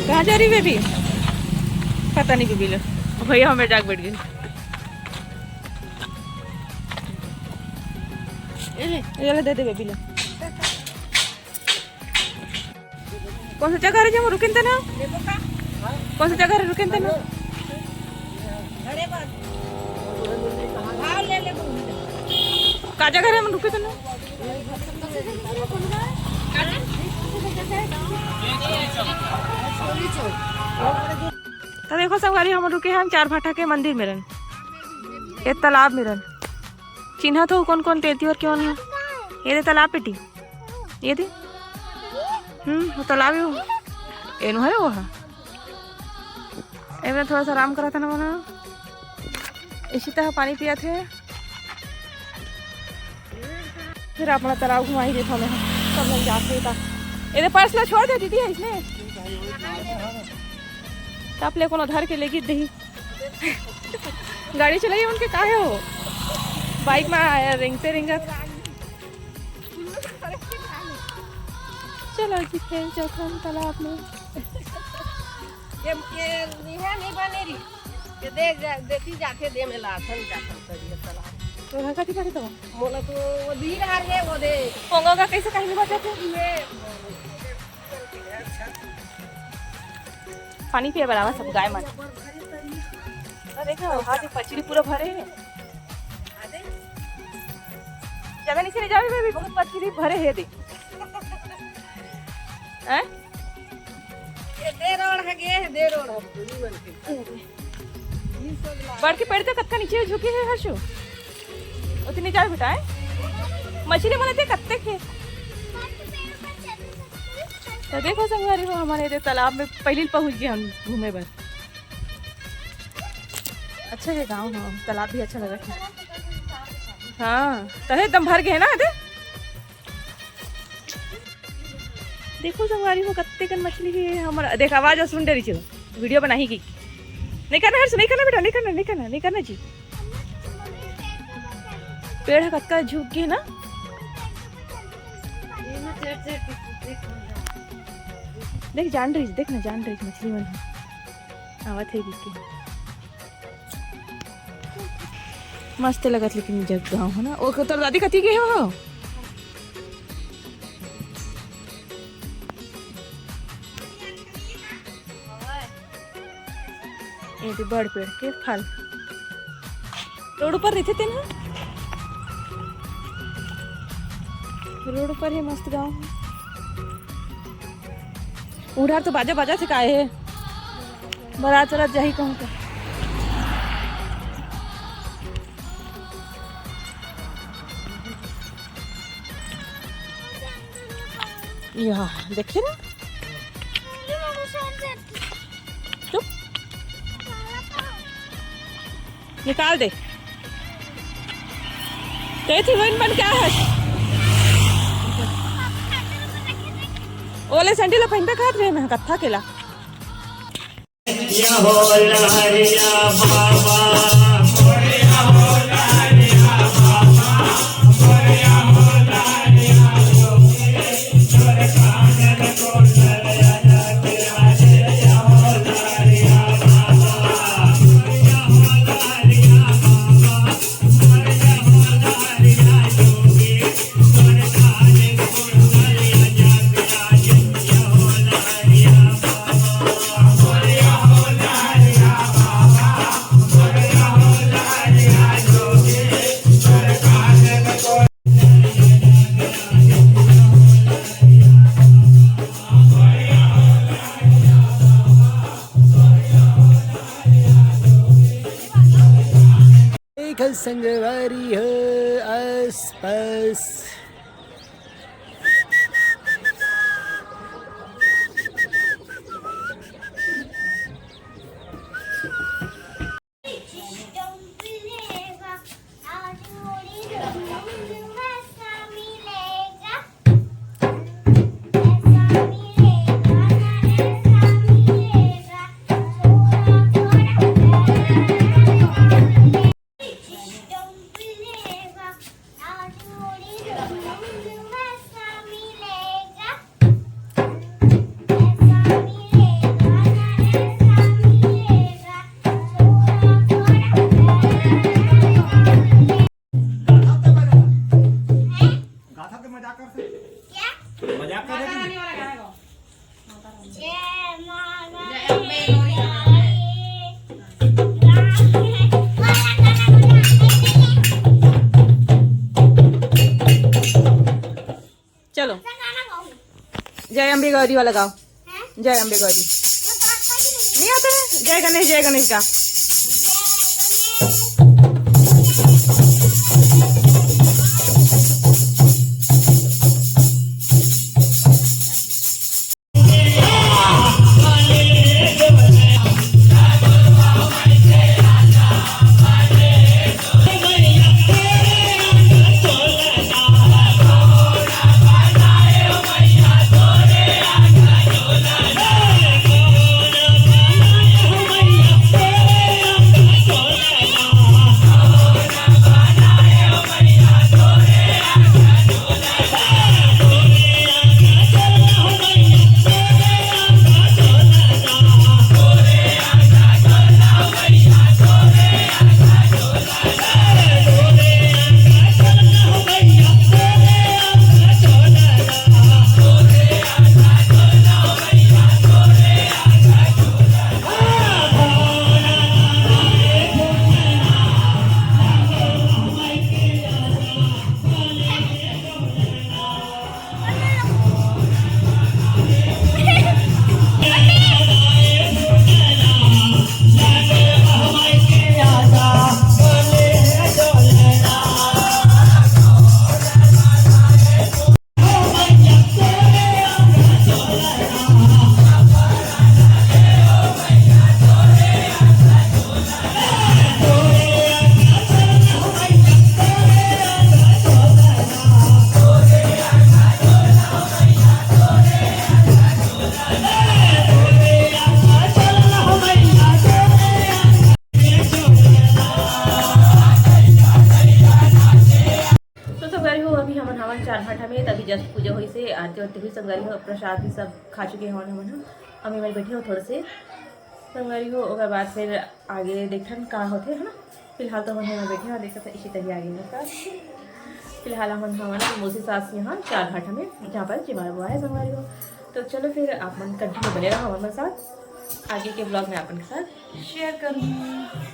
कहाँ जा रही बेबी? पता नहीं बेबी लो भैया हमें जाग बैठ गई। ये दे दे बेबी लो। कौन सा जगह है रुके ना? कौन सा जगह रुके ना? का जगह है रुके ना? तो देखो संगवारी हम रुके हैं चार भाटा के मंदिर में रन एक तालाब में रन चिन्ह तो कौन कौन तेती और क्यों नहीं ये दे तालाब पेटी ये दे वो तालाब है एनु है वो एमे थोड़ा सा आराम करा था ना मना इसी तरह पानी पिया थे फिर अपना तालाब घुमा ही देता मैं सब लोग जाते था ये पर्स ला छोड़ दे दीदी है इसने आप ले कोनो धर के लेगी दही गाड़ी चलाई उनके काहे हो बाइक में आया रिंगते रिंगत चलो जी फिर चौथम तालाब में ये नहीं बने रही ये देख देखी जाके दे में लाथन जाकर करिए तालाब तो धक्का ती तो मोला तो वो दी रहा है वो दे पोंगा का कैसे कहीं बचाते ये पानी पिए बराबर सब गाय मन देखो हाथ पचड़ी पूरा भरे है जगह नीचे नहीं जावे बेबी बहुत पचड़ी भरे है दे हैं ये दे रोड है गे दे रोड है पूरी बन के बढ़ के पेड़ तो कत्का नीचे झुके है हर्षो उतनी जाए बेटा है मछली बनाते कत्ते के तो देखो संगवारी हो हमारे इधर तालाब में पहले पहुंच गए हम घूमे बस अच्छा है गांव हाँ तालाब भी अच्छा लगा था हाँ तो एकदम भर गए ना दे देखो संगवारी हो कत्ते कन मछली है हमारा देख आवाज सुन डरी चलो वीडियो बनाई की नहीं करना हर्ष नहीं करना बेटा नहीं करना नहीं करना नहीं करना जी पेड़ कत्का झुक गए ना देख जान रही देख ना जान रही मछली मन आवत है की मस्त लगत लेकिन जग गाँव है ना वो तो दादी कथी के हो ये बड़ पेड़ के फल रोड पर रहते थे ना रोड पर है मस्त गाँव उड़ार तो बाजा बाजा से काहे है बरात चला जाही कहूँ का यहाँ देखे ना चुप निकाल दे कैसी बन क्या है ओले संडीला पहनता खात रहे मैं कत्था केला संगवारी हो आस पास गौरी वाला गाओ, जय अम्बे गौरी। नहीं आता है? जय गणेश का। अभी हमन हवन चार भाटा में तभी जस्ट पूजा हुई से आरती वारती हुई संगरी हो प्रसाद भी सब खा चुके हैं हमन अभी मैं बैठे हो थोड़े से संगरी हो और बाद फिर आगे देखन का होते है ना। फिलहाल तो हम बैठे हैं देख सकते इसी तरह आगे में फिलहाल हम हमारा मौसी सास यहाँ चार भाटा में जहाँ पर चिमार हुआ है संगरी हो। तो चलो फिर आप मन कंटिन्यू बने रहो हमारे साथ, आगे के ब्लॉग में अपन के साथ शेयर करूँगी।